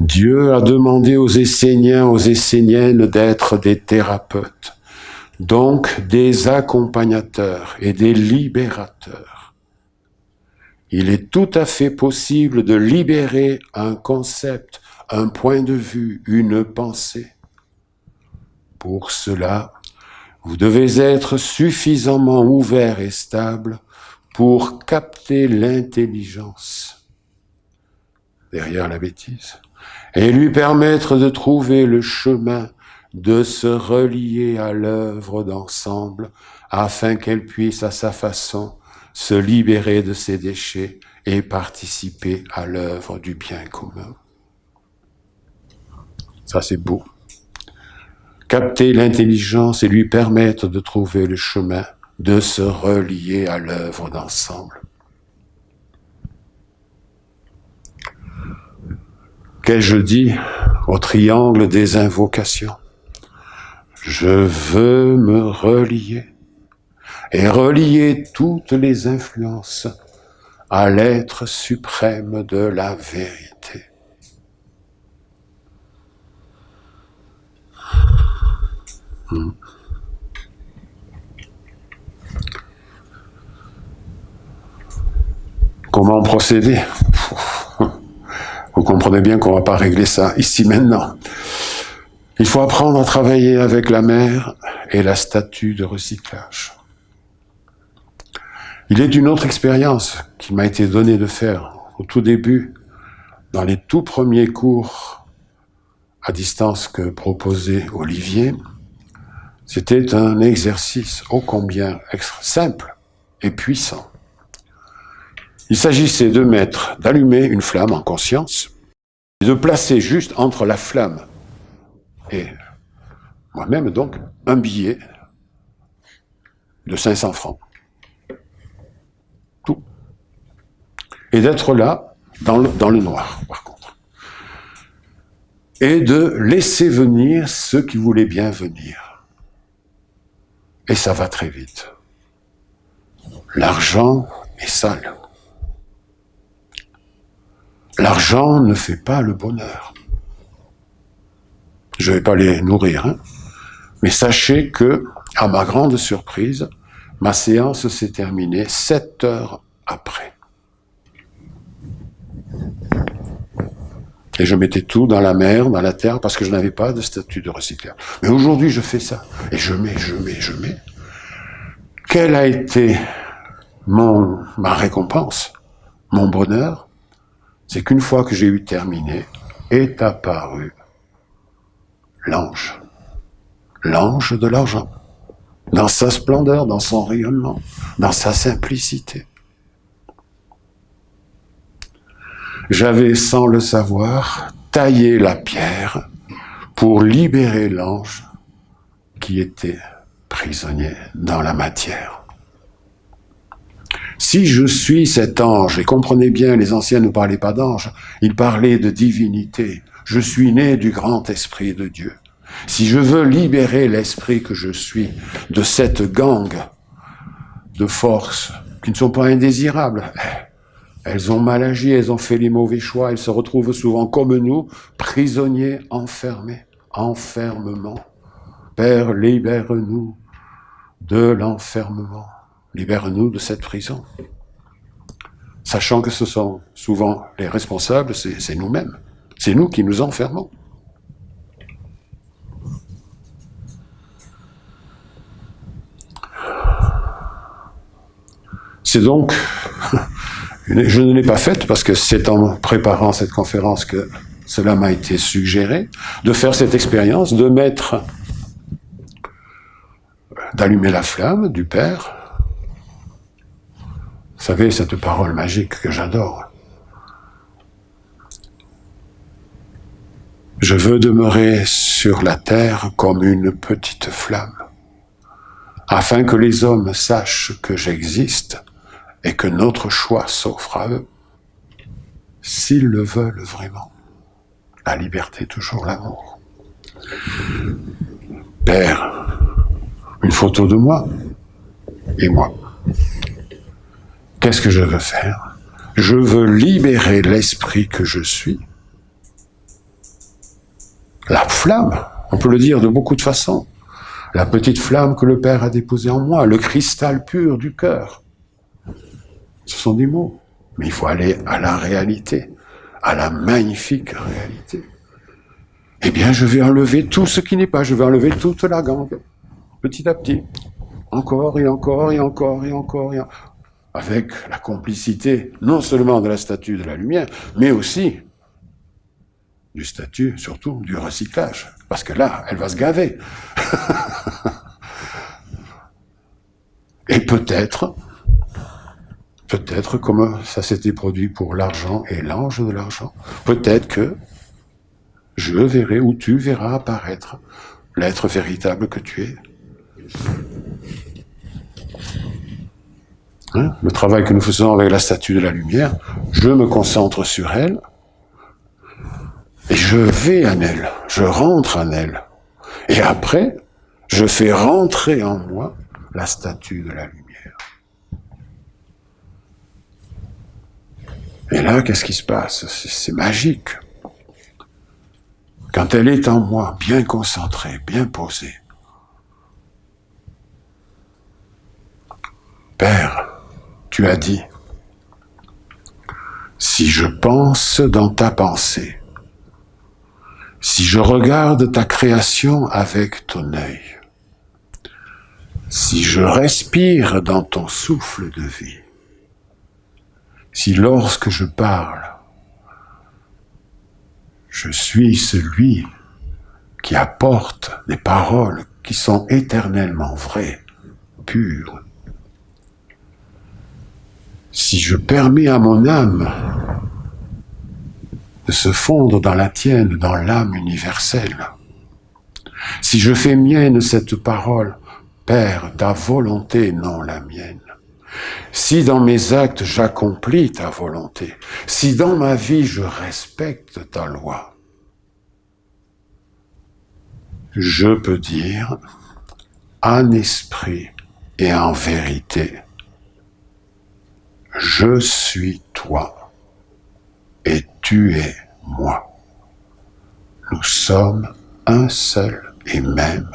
Dieu a demandé aux Esséniens, aux Esséniennes d'être des thérapeutes, donc des accompagnateurs et des libérateurs. Il est tout à fait possible de libérer un concept, un point de vue, une pensée. Pour cela, vous devez être suffisamment ouvert et stable pour capter l'intelligence derrière la bêtise et lui permettre de trouver le chemin de se relier à l'œuvre d'ensemble afin qu'elle puisse à sa façon se libérer de ses déchets et participer à l'œuvre du bien commun. Ça, c'est beau. Capter l'intelligence et lui permettre de trouver le chemin de se relier à l'œuvre d'ensemble. Qu'ai-je dit au triangle des invocations? Je veux me relier et relier toutes les influences à l'être suprême de la vérité. Comment procéder? Vous comprenez bien qu'on ne va pas régler ça ici maintenant. Il faut apprendre à travailler avec la mer et la statue de recyclage. Il est une autre expérience qui m'a été donnée de faire au tout début, dans les tout premiers cours à distance que proposait Olivier. C'était un exercice ô combien simple et puissant. Il s'agissait d'allumer une flamme en conscience et de placer juste entre la flamme et moi-même donc un billet de 500 francs. Tout. Et d'être là, dans le noir, par contre. Et de laisser venir ceux qui voulaient bien venir. Et ça va très vite. L'argent est sale. L'argent ne fait pas le bonheur. Je ne vais pas les nourrir, hein. Mais sachez que, à ma grande surprise, ma séance s'est terminée 7 heures après. Et je mettais tout dans la mer, dans la terre, parce que je n'avais pas de statut de recyclage. Mais aujourd'hui, je fais ça. Et je mets. Quelle a été ma récompense, mon bonheur? C'est qu'une fois que j'ai eu terminé, est apparu l'ange de l'argent, dans sa splendeur, dans son rayonnement, dans sa simplicité. J'avais, sans le savoir, taillé la pierre pour libérer l'ange qui était prisonnier dans la matière. Si je suis cet ange, et comprenez bien, les anciens ne parlaient pas d'ange, ils parlaient de divinité. Je suis né du grand esprit de Dieu. Si je veux libérer l'esprit que je suis de cette gangue de forces qui ne sont pas indésirables, elles ont mal agi, elles ont fait les mauvais choix, elles se retrouvent souvent comme nous, prisonniers, enfermés, enfermement. Père, libère-nous de l'enfermement. Libère-nous de cette prison. Sachant que ce sont souvent les responsables, c'est nous-mêmes. C'est nous qui nous enfermons. C'est donc, je ne l'ai pas faite parce que c'est en préparant cette conférence que cela m'a été suggéré, de faire cette expérience, d'allumer la flamme du Père. Vous savez, cette parole magique que j'adore. Je veux demeurer sur la terre comme une petite flamme, afin que les hommes sachent que j'existe et que notre choix s'offre à eux, s'ils le veulent vraiment. La liberté, toujours l'amour. Père, une photo de moi et moi. Qu'est-ce que je veux faire? Je veux libérer l'esprit que je suis La flamme, on peut le dire de beaucoup de façons. La petite flamme que le Père a déposée en moi, le cristal pur du cœur. Ce sont des mots, mais il faut aller à la réalité, à la magnifique réalité. Eh bien, je vais enlever tout ce qui n'est pas, je vais enlever toute la gangue, petit à petit, encore et encore et encore et encore et encore, avec la complicité non seulement de la statue de la lumière, mais aussi du statut, surtout du recyclage, parce que là, elle va se gaver. Et peut-être comme ça s'était produit pour l'argent et l'ange de l'argent, peut-être que je verrai ou tu verras apparaître l'être véritable que tu es. Hein? Le travail que nous faisons avec la statue de la lumière, je me concentre sur elle et je vais en elle, je rentre en elle. Et après, je fais rentrer en moi la statue de la lumière. Et là, qu'est-ce qui se passe? C'est magique. Quand elle est en moi, bien concentrée, bien posée. Père, tu as dit, si je pense dans ta pensée, si je regarde ta création avec ton œil, si je respire dans ton souffle de vie, si lorsque je parle, je suis celui qui apporte des paroles qui sont éternellement vraies, pures. Si je permets à mon âme de se fondre dans la tienne, dans l'âme universelle, si je fais mienne cette parole, Père, ta volonté, non la mienne, si dans mes actes j'accomplis ta volonté, si dans ma vie je respecte ta loi, je peux dire en esprit et en vérité, je suis toi et tu es moi. Nous sommes un seul et même